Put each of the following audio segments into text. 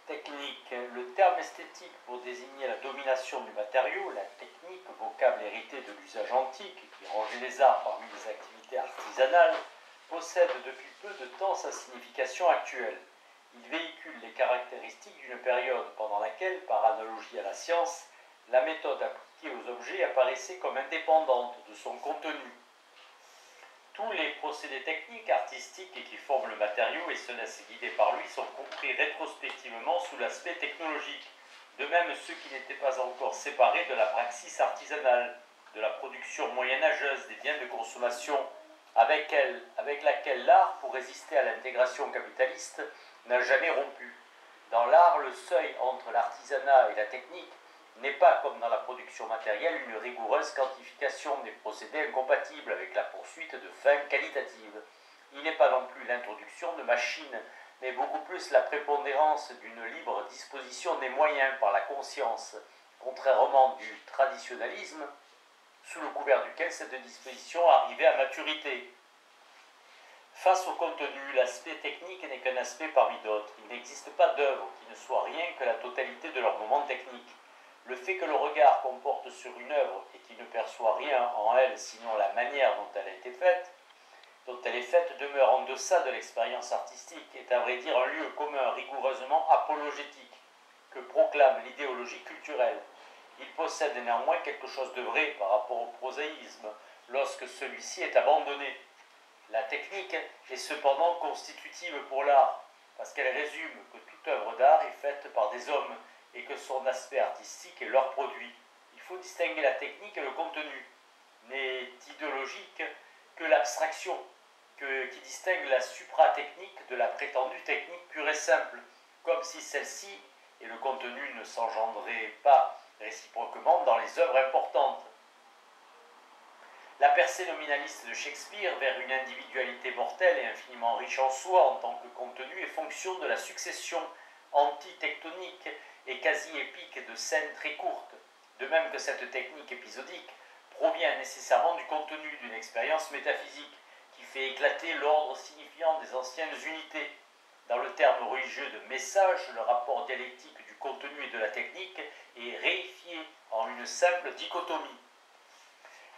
Technique. Le terme esthétique pour désigner la domination du matériau, la technique, vocable hérité de l'usage antique qui rangeait les arts parmi les activités artisanales, possède depuis peu de temps sa signification actuelle. Il véhicule les caractéristiques d'une période pendant laquelle, par analogie à la science, la méthode appliquée aux objets apparaissait comme indépendante de son contenu. Tous les procédés techniques, artistiques et qui forment le matériau et se laissent guider par lui sont compris rétrospectivement sous l'aspect technologique, de même ceux qui n'étaient pas encore séparés de la praxis artisanale, de la production moyenâgeuse des biens de consommation avec laquelle l'art, pour résister à l'intégration capitaliste, n'a jamais rompu. Dans l'art, le seuil entre l'artisanat et la technique n'est pas, comme dans la production matérielle, une rigoureuse quantification des procédés incompatibles avec la poursuite de fins qualitatives. Il n'est pas non plus l'introduction de machines, mais beaucoup plus la prépondérance d'une libre disposition des moyens par la conscience, contrairement du traditionnalisme, sous le couvert duquel cette disposition arrivait à maturité. Face au contenu, l'aspect technique n'est qu'un aspect parmi d'autres. Il n'existe pas d'œuvre qui ne soit rien que la totalité de leur moment technique. Le fait que le regard qu'on porte sur une œuvre et qui ne perçoit rien en elle sinon la manière dont elle est faite, demeure en deçà de l'expérience artistique, est à vrai dire un lieu commun rigoureusement apologétique que proclame l'idéologie culturelle. Il possède néanmoins quelque chose de vrai par rapport au prosaïsme lorsque celui-ci est abandonné. La technique est cependant constitutive pour l'art, parce qu'elle résume que toute œuvre d'art est faite par des hommes et que son aspect artistique est leur produit. Il faut distinguer la technique et le contenu. N'est idéologique que l'abstraction, qui distingue la supra-technique de la prétendue technique pure et simple, comme si celle-ci et le contenu ne s'engendraient pas réciproquement dans les œuvres importantes. La percée nominaliste de Shakespeare vers une individualité mortelle et infiniment riche en soi en tant que contenu est fonction de la succession antitectonique et quasi épique de scènes très courtes, de même que cette technique épisodique provient nécessairement du contenu d'une expérience métaphysique qui fait éclater l'ordre signifiant des anciennes unités. Dans le terme religieux de message, le rapport dialectique du contenu et de la technique est réifié en une simple dichotomie.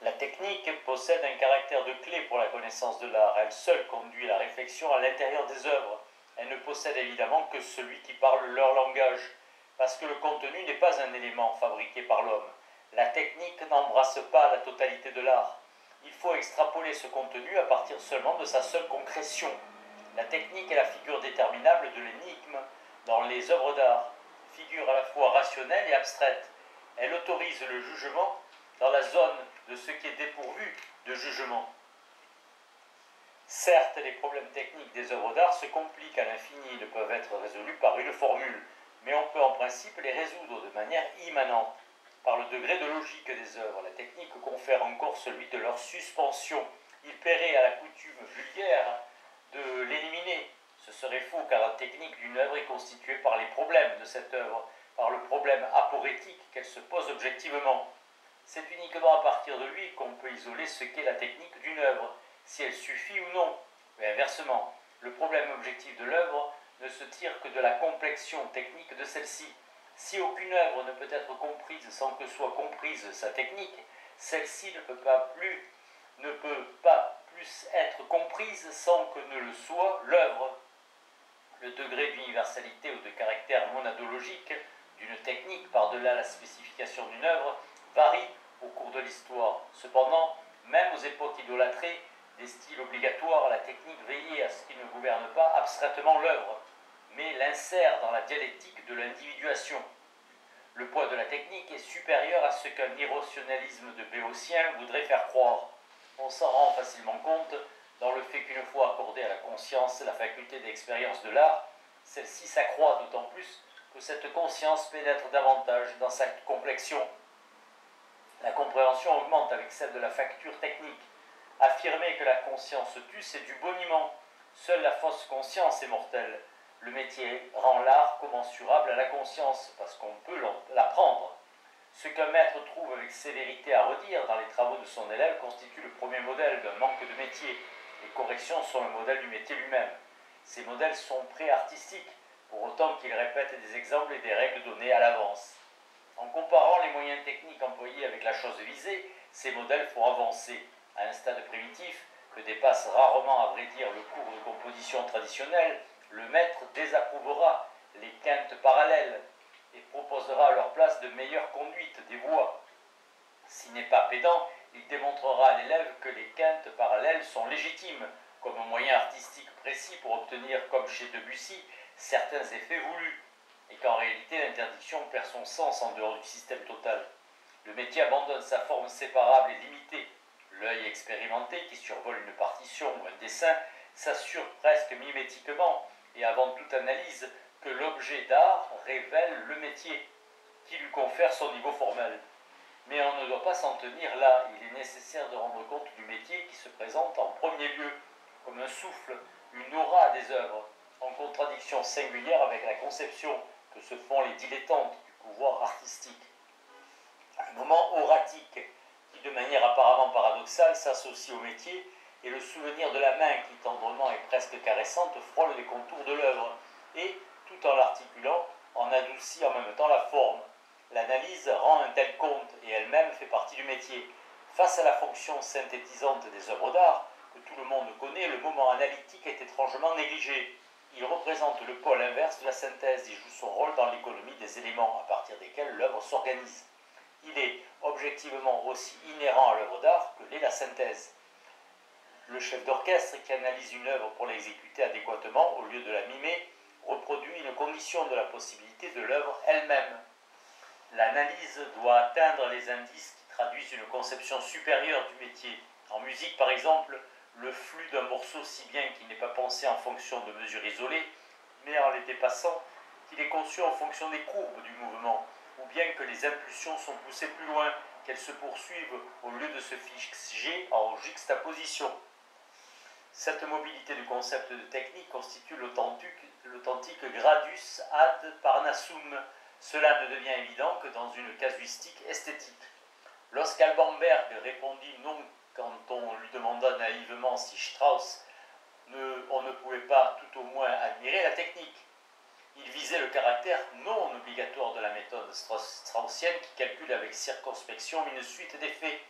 La technique possède un caractère de clé pour la connaissance de l'art. Elle seule conduit la réflexion à l'intérieur des œuvres. Elle ne possède évidemment que celui qui parle leur langage, parce que le contenu n'est pas un élément fabriqué par l'homme. La technique n'embrasse pas la totalité de l'art. Il faut extrapoler ce contenu à partir seulement de sa seule concrétion. La technique est la figure déterminable de l'énigme dans les œuvres d'art, figure à la fois rationnelle et abstraite. Elle autorise le jugement dans la zone de ce qui est dépourvu de jugement. Certes, les problèmes techniques des œuvres d'art se compliquent à l'infini et ne peuvent être résolus par une formule, mais on peut en principe les résoudre de manière immanente. Par le degré de logique des œuvres, la technique confère encore celui de leur suspension. Il paierait à la coutume vulgaire de l'éliminer. Ce serait faux, car la technique d'une œuvre est constituée par les problèmes de cette œuvre, par le problème aporétique qu'elle se pose objectivement. C'est uniquement à partir de lui qu'on peut isoler ce qu'est la technique d'une œuvre, si elle suffit ou non. Mais inversement, le problème objectif de l'œuvre ne se tire que de la complexion technique de celle-ci. Si aucune œuvre ne peut être comprise sans que soit comprise sa technique, celle-ci ne peut pas plus être comprise sans que ne le soit l'œuvre. Le degré d'universalité ou de caractère monadologique d'une technique par-delà la spécification d'une œuvre varie au cours de l'histoire. Cependant, même aux époques idolâtrées, des styles obligatoires, la technique veillait à ce qu'il ne gouverne pas abstraitement l'œuvre, mais l'insère dans la dialectique de l'individuation. Le poids de la technique est supérieur à ce qu'un irrationalisme de béotien voudrait faire croire. On s'en rend facilement compte dans le fait qu'une fois accordée à la conscience la faculté d'expérience de l'art, celle-ci s'accroît d'autant plus que cette conscience pénètre davantage dans sa complexion. La compréhension augmente avec celle de la facture technique. Affirmer que la conscience tue, c'est du boniment. Seule la fausse conscience est mortelle. Le métier rend l'art commensurable à la conscience, parce qu'on peut l'apprendre. Ce qu'un maître trouve avec sévérité à redire dans les travaux de son élève constitue le premier modèle d'un manque de métier. Les corrections sont le modèle du métier lui-même. Ces modèles sont pré-artistiques, pour autant qu'il répète des exemples et des règles données à l'avance. En comparant les moyens techniques employés avec la chose visée, ces modèles font avancer, à un stade primitif que dépasse rarement à vrai dire le cours de composition traditionnel, le maître désapprouvera les quintes parallèles et proposera à leur place de meilleures conduites des voies. S'il n'est pas pédant, il démontrera à l'élève que les quintes parallèles sont légitimes, comme un moyen artistique précis pour obtenir, comme chez Debussy, certains effets voulus, et qu'en réalité l'interdiction perd son sens en dehors du système total. Le métier abandonne sa forme séparable et limitée. L'œil expérimenté qui survole une partition ou un dessin s'assure presque mimétiquement et avant toute analyse que l'objet d'art révèle le métier, qui lui confère son niveau formel. Mais on ne doit pas s'en tenir là, il est nécessaire de rendre compte du métier qui se présente en premier lieu, comme un souffle, une aura des œuvres, en contradiction singulière avec la conception que se font les dilettantes du pouvoir artistique. Un moment auratique qui, de manière apparemment paradoxale, s'associe au métier et le souvenir de la main qui, tendrement et presque caressante, frôle les contours de l'œuvre et, tout en l'articulant, en adoucit en même temps la forme. L'analyse rend un tel compte et elle-même fait partie du métier. Face à la fonction synthétisante des œuvres d'art, que tout le monde connaît, le moment analytique est étrangement négligé. Il représente le pôle inverse de la synthèse et joue son rôle dans l'économie des éléments à partir desquels l'œuvre s'organise. Il est objectivement aussi inhérent à l'œuvre d'art que l'est la synthèse. Le chef d'orchestre qui analyse une œuvre pour l'exécuter adéquatement, au lieu de la mimer, reproduit une condition de la possibilité de l'œuvre elle-même. L'analyse doit atteindre les indices qui traduisent une conception supérieure du métier. En musique, par exemple, le flux d'un morceau si bien qu'il n'est pas pensé en fonction de mesures isolées, mais en les dépassant, qu'il est conçu en fonction des courbes du mouvement, ou bien que les impulsions sont poussées plus loin, qu'elles se poursuivent au lieu de se figer en juxtaposition. Cette mobilité du concept de technique constitue l'authentique gradus ad parnassum. Cela ne devient évident que dans une casuistique esthétique. Lorsqu'Alban Berg répondit non quand on lui demanda naïvement si Strauss on ne pouvait pas tout au moins admirer la technique. Il visait le caractère non obligatoire de la méthode straussienne qui calcule avec circonspection une suite d'effets,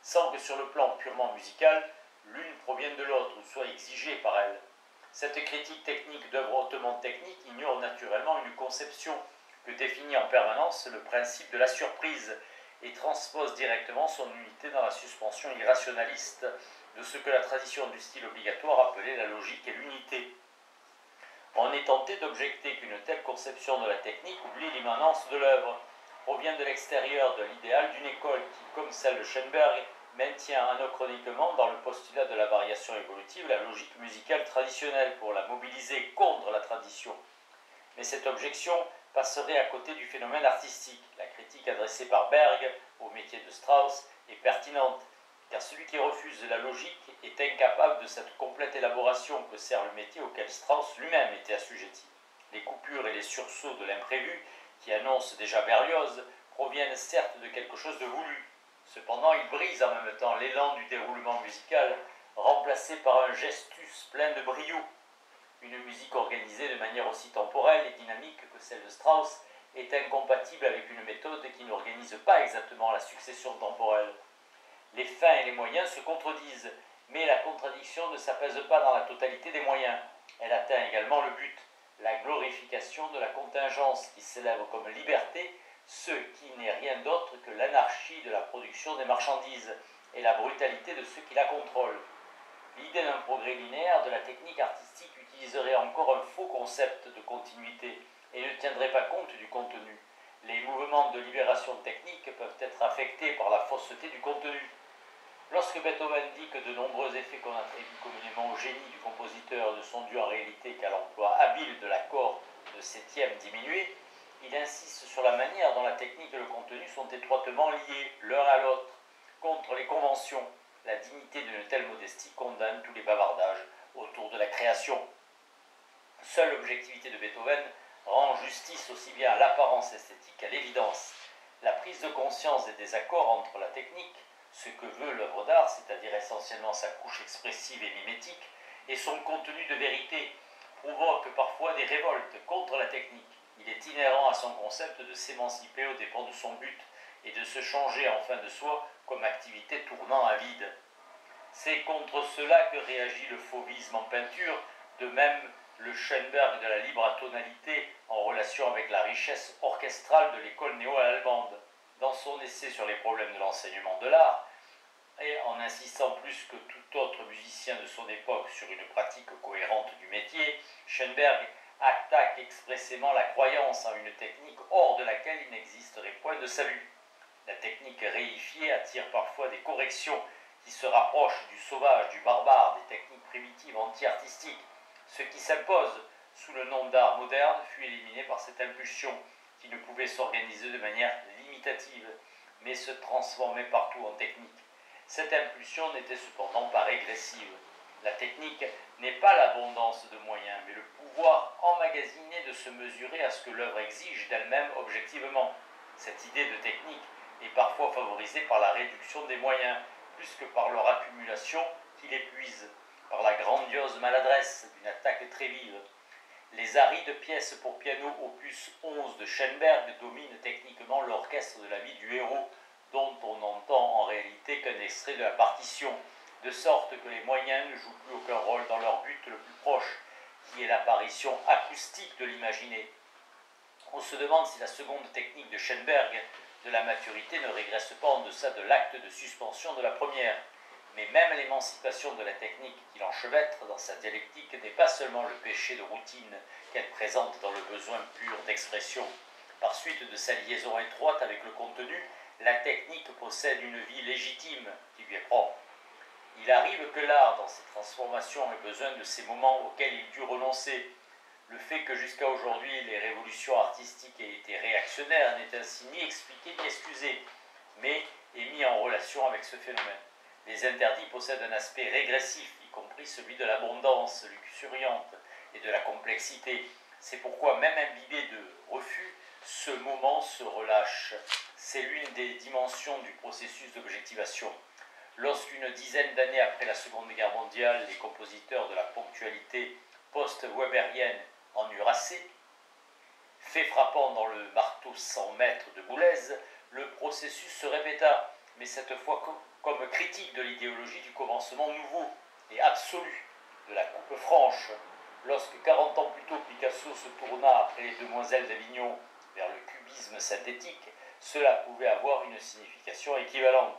sans que sur le plan purement musical, l'une provienne de l'autre ou soit exigée par elle. Cette critique technique d'œuvre hautement technique ignore naturellement une conception que définit en permanence le principe de la surprise et transpose directement son unité dans la suspension irrationaliste de ce que la tradition du style obligatoire appelait la logique et l'unité. On est tenté d'objecter qu'une telle conception de la technique oublie l'immanence de l'œuvre, provient de l'extérieur de l'idéal d'une école qui, comme celle de Schoenberg, maintient anachroniquement dans le postulat de la variation évolutive la logique musicale traditionnelle pour la mobiliser contre la tradition. Mais cette objection passerait à côté du phénomène artistique. La critique adressée par Berg au métier de Strauss est pertinente, car celui qui refuse la logique est incapable de cette complète élaboration que sert le métier auquel Strauss lui-même était assujetti. Les coupures et les sursauts de l'imprévu, qui annoncent déjà Berlioz, proviennent certes de quelque chose de voulu. Cependant, ils brisent en même temps l'élan du déroulement musical, remplacé par un gestus plein de brio. Une musique organisée de manière aussi temporelle et dynamique que celle de Strauss est incompatible avec une méthode qui n'organise pas exactement la succession temporelle. Les fins et les moyens se contredisent, mais la contradiction ne s'apaise pas dans la totalité des moyens. Elle atteint également le but, la glorification de la contingence qui s'élève comme liberté, ce qui n'est rien d'autre que l'anarchie de la production des marchandises et la brutalité de ceux qui la contrôlent. L'idée d'un progrès linéaire de la technique artistique utiliserait encore un faux concept de continuité et ne tiendrait pas compte du contenu. Les mouvements de libération technique peuvent être affectés par la fausseté du contenu. Lorsque Beethoven dit que de nombreux effets qu'on attribue communément au génie du compositeur ne sont dus en réalité qu'à l'emploi habile de l'accord de septième diminué, il insiste sur la manière dont la technique et le contenu sont étroitement liés l'un à l'autre, contre les conventions. La dignité d'une telle modestie condamne tous les bavardages autour de la création. Seule l'objectivité de Beethoven rend justice aussi bien à l'apparence esthétique qu'à l'évidence. La prise de conscience des désaccords entre la technique, ce que veut l'œuvre d'art, c'est-à-dire essentiellement sa couche expressive et mimétique, et son contenu de vérité, provoque parfois des révoltes contre la technique. Il est inhérent à son concept de s'émanciper aux dépens de son but et de se changer en fin de soi comme activité tournant à vide. C'est contre cela que réagit le fauvisme en peinture, de même le Schoenberg de la libre atonalité en relation avec la richesse orchestrale de l'école néo-allemande. Dans son essai sur les problèmes de l'enseignement de l'art, et en insistant plus que tout autre musicien de son époque sur une pratique cohérente du métier, Schoenberg attaque expressément la croyance en une technique hors de laquelle il n'existerait point de salut. La technique réifiée attire parfois des corrections qui se rapprochent du sauvage, du barbare, des techniques primitives anti-artistiques. Ce qui s'impose sous le nom d'art moderne fut éliminé par cette impulsion qui ne pouvait s'organiser de manière limitative, mais se transformait partout en technique. Cette impulsion n'était cependant pas régressive. La technique n'est pas l'abondance de moyens, mais le pouvoir emmagasiné de se mesurer à ce que l'œuvre exige d'elle-même objectivement. Cette idée de technique est parfois favorisée par la réduction des moyens, plus que par leur accumulation qui l'épuise, par la grandiose maladresse d'une attaque très vive. Les arides pièces pour piano opus 11 de Schoenberg dominent techniquement l'orchestre de la vie du héros, dont on n'entend en réalité qu'un extrait de la partition, de sorte que les moyens ne jouent plus aucun rôle dans leur but le plus proche, qui est l'apparition acoustique de l'imaginé. On se demande si la seconde technique de Schoenberg de la maturité ne régresse pas en deçà de l'acte de suspension de la première. Mais même l'émancipation de la technique qui l'enchevêtre dans sa dialectique n'est pas seulement le péché de routine qu'elle présente dans le besoin pur d'expression. Par suite de sa liaison étroite avec le contenu, la technique possède une vie légitime qui lui est propre. Il arrive que l'art, dans ses transformations, ait besoin de ces moments auxquels il dut renoncer. Le fait que jusqu'à aujourd'hui les révolutions artistiques aient été réactionnaires n'est ainsi ni expliqué ni excusé, mais est mis en relation avec ce phénomène. Les interdits possèdent un aspect régressif, y compris celui de l'abondance luxuriante et de la complexité. C'est pourquoi, même imbibé de refus, ce moment se relâche. C'est l'une des dimensions du processus d'objectivation. Lorsqu'une dizaine d'années après la Seconde Guerre mondiale, les compositeurs de la ponctualité post-weberienne en eurent assez, fait frappant dans le marteau 100 mètres de Boulez, le processus se répéta, mais cette fois comme critique de l'idéologie du commencement nouveau et absolu, de la coupe franche. Lorsque 40 ans plus tôt Picasso se tourna après les Demoiselles d'Avignon vers le cubisme synthétique, cela pouvait avoir une signification équivalente.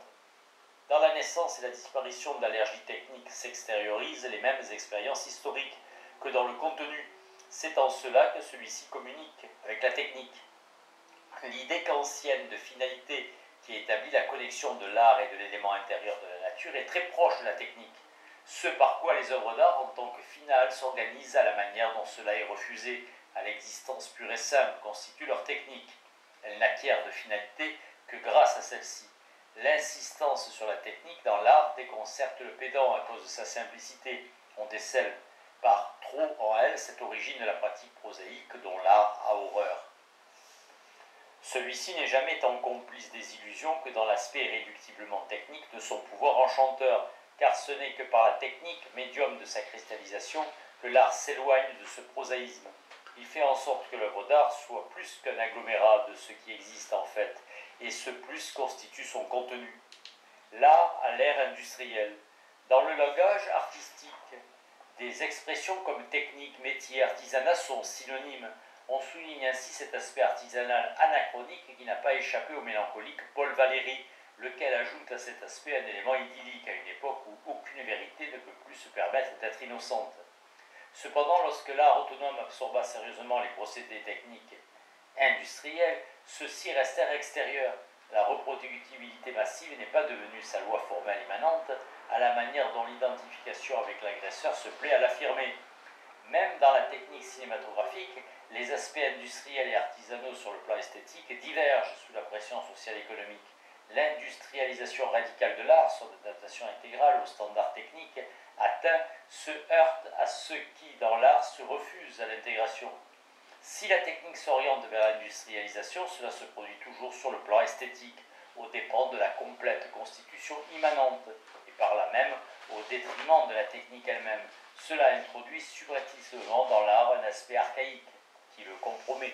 Dans la naissance et la disparition de l'allergie technique s'extériorisent les mêmes expériences historiques que dans le contenu. C'est en cela que celui-ci communique avec la technique. L'idée kantienne de finalité qui établit la connexion de l'art et de l'élément intérieur de la nature est très proche de la technique, ce par quoi les œuvres d'art en tant que finale s'organisent à la manière dont cela est refusé à l'existence pure et simple constitue leur technique. Elles n'acquièrent de finalité que grâce à celle-ci. L'insistance sur la technique dans l'art déconcerte le pédant à cause de sa simplicité. On décèle par trop en elle cette origine de la pratique prosaïque dont l'art a horreur. Celui-ci n'est jamais tant complice des illusions que dans l'aspect irréductiblement technique de son pouvoir enchanteur, car ce n'est que par la technique, médium de sa cristallisation, que l'art s'éloigne de ce prosaïsme. Il fait en sorte que l'œuvre d'art soit plus qu'un agglomérat de ce qui existe en fait, et ce plus constitue son contenu. L'art a l'air industriel. Dans le langage artistique, des expressions comme technique, métier, artisanat sont synonymes. On souligne ainsi cet aspect artisanal anachronique qui n'a pas échappé au mélancolique Paul Valéry, lequel ajoute à cet aspect un élément idyllique à une époque où aucune vérité ne peut plus se permettre d'être innocente. Cependant, lorsque l'art autonome absorba sérieusement les procédés techniques industriels, ceux-ci restèrent extérieurs. La reproductibilité massive n'est pas devenue sa loi formelle immanente, à la manière dont l'identification avec l'agresseur se plaît à l'affirmer. Même dans la technique cinématographique, les aspects industriels et artisanaux sur le plan esthétique divergent sous la pression sociale et économique. L'industrialisation radicale de l'art, son adaptation intégrale aux standards techniques atteint, se heurte à ceux qui, dans l'art, se refusent à l'intégration. Si la technique s'oriente vers l'industrialisation, cela se produit toujours sur le plan esthétique, aux dépens de la complète constitution immanente, et par là même au détriment de la technique elle-même. Cela introduit subrepticement dans l'art un aspect archaïque qui le compromet.